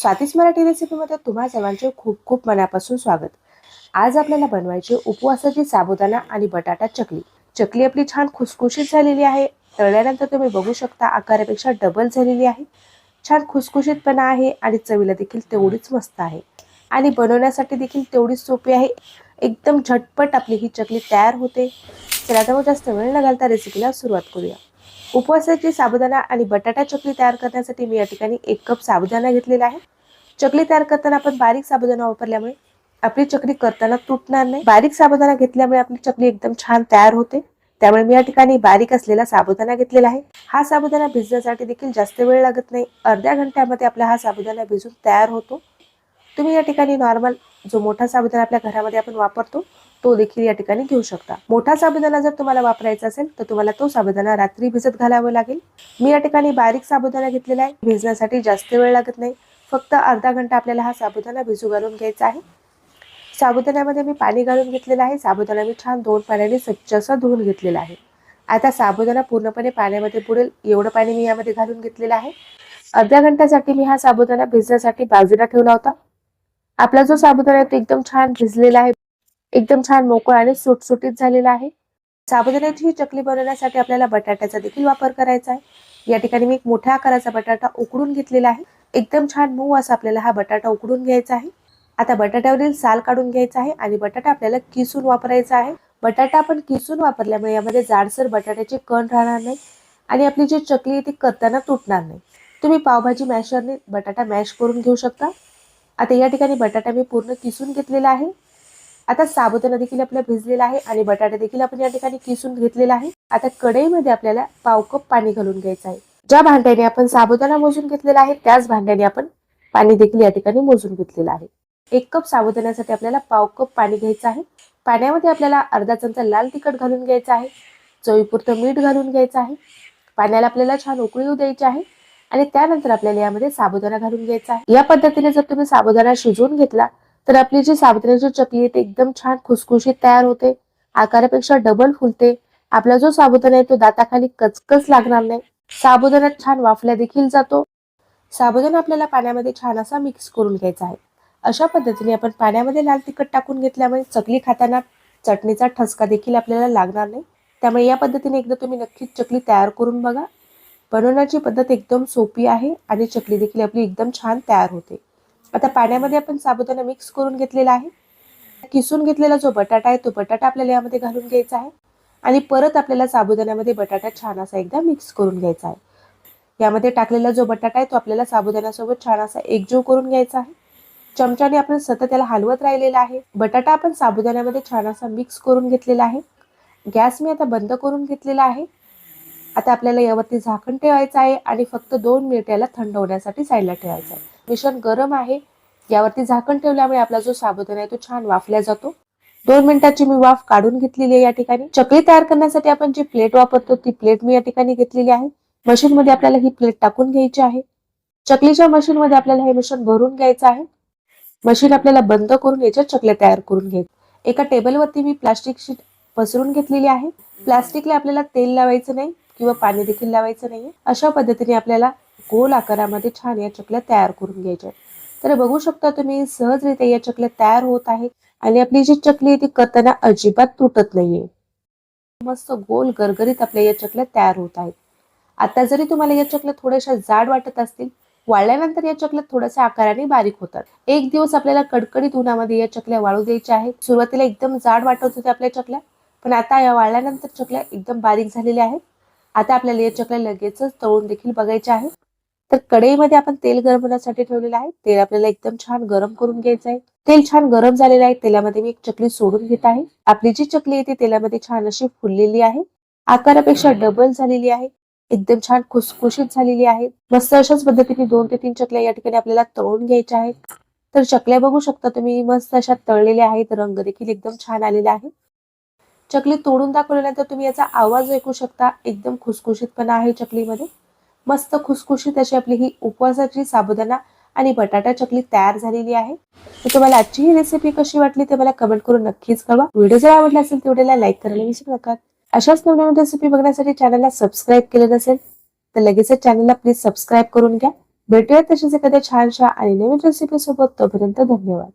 स्वातीच मराठी रेसिपीमध्ये तुम्हा सर्वांचे खूप खूप मनापासून स्वागत। आज आपल्याला बनवायची उपवासाची साबुदाणा आणि बटाटा चकली। चकली आपली छान खुसखुशीत झालेली आहे। तळल्यानंतर तुम्ही बघू शकता आकारापेक्षा डबल झालेली आहे। छान खुसखुशीतपणा आहे आणि चवीला देखील तेवढीच मस्त आहे आणि बनवण्यासाठी देखील तेवढीच सोपी आहे। एकदम झटपट आपली ही चकली तयार होते। चला तर मग जास्त वेळ न घालता रेसिपीला सुरुवात करूया। उपवासाची साबुदाणा आणि बटाटा चकली तयार करण्यासाठी मी या ठिकाणी 1 कप साबुदाणा घेतलेला आहे। चकली तयार करताना आपण बारीक साबुदाणा वापरल्यामुळे आपली चकली करताना तुटणार नाही। बारीक साबुदाणा घेतल्यामुळे आपली चकली एकदम छान तयार होते। त्यामुळे मी या ठिकाणी बारीक असलेला साबुदाणा घेतलेला आहे। हा साबुदाणा भिजण्यासाठी देखील जास्त वेळ लागत नाही। अर्ध्या घंट्यामध्ये आपला हा साबुदाणा भिजून तयार होतो। तुम्ही या ठिकाणी नॉर्मल जो मोठा साबुदाणा आपल्या घरामध्ये आपण वापरतो तो देखील या ठिकाणी घेऊ शकता। मोठा साबुदाणा जर तुम्हाला वापरायचा असेल तर तुम्हाला तो साबुदाणा रात्री भिजत घालावा लागेल। मी या ठिकाणी बारीक साबुदाणा घेतलेला आहे। भिजण्यासाठी जास्त वेळ लागत नाही। फक्त अर्धा घंटा आपल्याला हा साबुदाणा भिजू घालून घ्यायचा आहे। साबुदाण्यामध्ये मी पाणी घालून घेतलेलं आहे। साबुदाणा मी छान 2 पाण्याने स्वच्छ असा धुवून घेतलेला आहे। आता साबुदाणा पूर्णपणे पाण्यामध्ये बुडेल एवढं पाणी मी यामध्ये घालून घेतलेलं आहे। अर्ध्या घंट्यासाठी मी हा साबुदाणा भिजण्यासाठी बाजूला ठेवला होता। आपला जो साबुदाणा आहे तो एकदम छान भिजलेला आहे। एकदम छान मोकळा आणि सुटसुटीत झालेला आहे। साबुदाण्याची ही चकली बनवण्यासाठी आपल्याला बटाट्याचा देखील वापर करायचा आहे। या ठिकाणी मी एक मोठ्या आकाराचा बटाटा उकडून घेतलेला आहे। एकदम छान मऊ असा आपल्याला हा बटाटा उकडून घ्यायचा आहे। आता बटाट्यावरील साल काढून घ्यायचा आहे आणि बटाटा आपल्याला किसून वापरायचा आहे। बटाटा आपण किसून वापरल्यामुळे यामध्ये जाडसर बटाट्याचे कण राहणार नाही आणि आपली जी चकली आहे ती करताना तुटणार नाही। तुम्ही पावभाजी मॅशरने बटाटा मॅश करून घेऊ शकता। आता या ठिकाणी बटाटा मी पूर्ण किसून घेतलेला आहे। आता साबुदाणा देखील आपला भिजलेला आहे आणि बटाटा देखील आपण या ठिकाणी किसून घेतलेला आहे। आता कढईमध्ये आपल्याला पाव कप पाणी घालून घ्यायचं आहे। ज्या भांड्याने आपण साबुदाणा मोजून घेतलेला आहे त्याच भांड्याने आपण पाणी देखील या ठिकाणी मोजून घेतलेलं आहे। 1 कप साबुदाण्यासाठी आपल्याला पाव कप पाणी घ्यायचं आहे। पाण्यामध्ये आपल्याला अर्धा चमचा लाल तिखट घालून घ्यायचं आहे। चवीपुरतं मीठ घालून घ्यायचं आहे। पाण्याला आपल्याला छान उकळी येऊ द्यायची आहे आणि त्यानंतर आपल्याला यामध्ये साबुदाणा घालून घ्यायचा आहे। या पद्धतीने जर तुम्ही साबुदाणा शिजवून घेतला तर आपली जी साबुदाण्याची चकली आहे ती एकदम छान खुसखुशीत तयार होते। आकारापेक्षा डबल फुलते। आपला जो साबुदाणा आहे तो दाताखाली कचकच लागणार नाही। साबुदाणा छान वाफला देखील जातो। साबुदाणा आपल्याला पाण्यामध्ये छान असा मिक्स करून घ्यायचा आहे। अशा पद्धतीने आपण पाण्यामध्ये लाल तिखट टाकून घेतल्यामुळे चकली खाताना चटणीचा ठसका देखील आपल्याला लागणार नाही। त्यामुळे या पद्धतीने एकदा तुम्ही नक्कीच चकली तयार करून बघा। बनवण्याची पद्धत एकदम सोपी आहे आणि चकली देखील आपली एकदम छान तयार होते। आता पाण्यामध्ये आपण साबुदाणा मिक्स करून घेतलेला आहे। किसून घेतलेला जो बटाटा आहे तो बटाटा आपल्याला यामध्ये घालून घ्यायचा आहे आणि परत आपल्याला साबुदाण्यामध्ये बटाटा छान असा एकदा मिक्स करून घ्यायचा आहे। यामध्ये टाकलेला जो बटाटा आहे तो आपल्याला साबुदाण्यासोबत छान असा एकजीव करून घ्यायचा आहे। चमच्याने आपण सतत त्याला हलवत राहिलेला आहे। बटाटा आपण साबुदाण्यामध्ये छान असा मिक्स करून घेतलेला आहे। गॅस मी आता बंद करून घेतलेला आहे। आता आपल्याला यावरती झाकण ठेवायचं आहे आणि फक्त 2 मिनिट याला थंड होण्यासाठी साईडला ठेवायचं आहे। मिश्रण गरम आहे। यावरती झाकण ठेवल्यामुळे आपला जो साबुदाणा आहे तो छान वाफला जातो। 2 मिनिटाची मी वाफ काढून घेतलेली आहे। या ठिकाणी चकली तयार करण्यासाठी आपण जी प्लेट वापरतो ती प्लेट मी या ठिकाणी घेतलेली आहे। मशीन मध्ये आपल्याला ही प्लेट टाकून घ्यायची आहे। चकलीच्या मशीन मध्ये आपल्याला हे मिश्रण भरून घ्यायचं आहे। मशीन आपल्याला बंद करून याच्या चकल्या तयार करून घ्यायच्या। एका टेबलवरती मी प्लास्टिक शीट पसरून घेतलेली आहे। प्लास्टिकला आपल्याला तेल लावायचं नाही किंवा पाणी देखील लावायचं नाहीये। अशा पद्धतीने आपल्याला गोल आकारामध्ये छान या चकल्या तयार करून घ्यायच्या। तर बघू शकता तुम्ही सहजरित्या या चकल्या तयार होत आहेत आणि आपली जी चकली आहे ती करताना अजिबात तुटत नाहीये। मस्त गोल गरगरीत आपल्या या चकल्या तयार होत आहेत। आता जरी तुम्हाला या चकल्या थोड्याशा जाड वाटत असतील, वाळल्यानंतर या चकल्या थोड्याशा आकाराने बारीक होतात। 1 दिवस आपल्याला कडकडीत उन्हामध्ये या चकल्या वाळू द्यायच्या आहेत। सुरुवातीला एकदम जाड वाटत होत्या आपल्या चकल्या, पण आता या वाळल्यानंतर चकल्या एकदम बारीक झालेल्या आहेत। आता आपल्याला या चकल्या लगेचच तळून देखील बघायच्या आहेत। तर कढईमध्ये आपण तेल गरम होण्यासाठी ठेवलेलं आहे। तेल आपल्याला एकदम छान गरम करून घ्यायचं आहे। तेल छान गरम झालेलं आहे। तेलामध्ये मी एक चकली सोडून घेत आहे। आपली जी चकली आहे ती तेलामध्ये छान अशी फुललेली आहे। आकारापेक्षा डबल झालेली आहे। एकदम छान खुसखुशीत झालेली आहे। मस्त अशाच पद्धतीने 2 ते 3 चकल्या या ठिकाणी आपल्याला तळून घ्यायच्या आहेत। तर चकल्या बघू शकता तुम्ही मस्त अशा तळलेल्या आहेत। रंग देखील एकदम छान आलेला आहे। चकली तोडून दाखवल्यानंतर तुम्ही याचा आवाज ऐकू शकता। एकदम खुसखुशीतपणा आहे चकलीमध्ये। मस्त खुसखुशीत अशी आपली ही उपवासाची साबुदाणा आणि बटाटा चकली तयार झालेली आहे। तर तुम्हाला आजची ही रेसिपी कशी वाटली ते मला कमेंट करून नक्कीच कळवा। व्हिडिओ जर आवडला असेल तेवढ्याला लाईक करायला विसरू नका। अशाच नवीन रेसिपी बघण्यासाठी चॅनलला सबस्क्राईब केलं नसेल तर लगेच चॅनलला प्लीज सबस्क्राईब करून घ्या। भेटूया तसेच एखाद्या छानशा आणि नवीन रेसिपी सोबत. तोपर्यंत धन्यवाद.